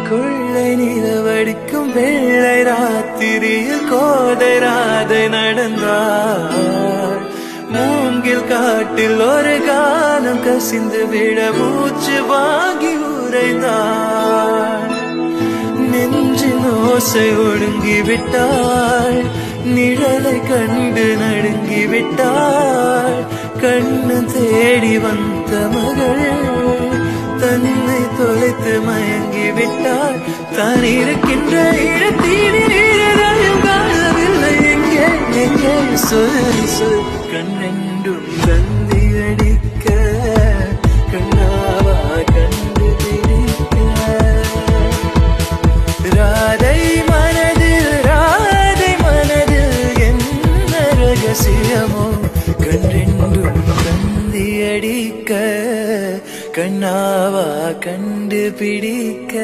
கொள்ளை நிலவடிக்கும் வெள்ளை ராத்திரியில் கோதை ராதை நடந்தாள். மூங்கில் காட்டில் ஒரு காலம் கசிந்து விட மூச்சு வாங்கி உறைந்தாள். நெஞ்சின் ஓசை ஒடுங்கி விட்டாள். நிழலை கண்டு நடுங்கி விட்டாள். கண்ணு தேடி வந்த மகள் தன்னை தொலைத்து மயங்கி விட்டாள். தான் இருக்கின்ற இடத்தில் காணவில்லை. எங்கே எங்கே சொல் சொல் கண்ணெண்டும் தந்தி அடிக்க கண்ணாவா கண்டு பிடிக்க. ராதை மனதில் என்ன ரகசியமோ கண்ணெண்டும் தந்தி அடிக்க கண்ணாவா கண்டு பிடிக்க.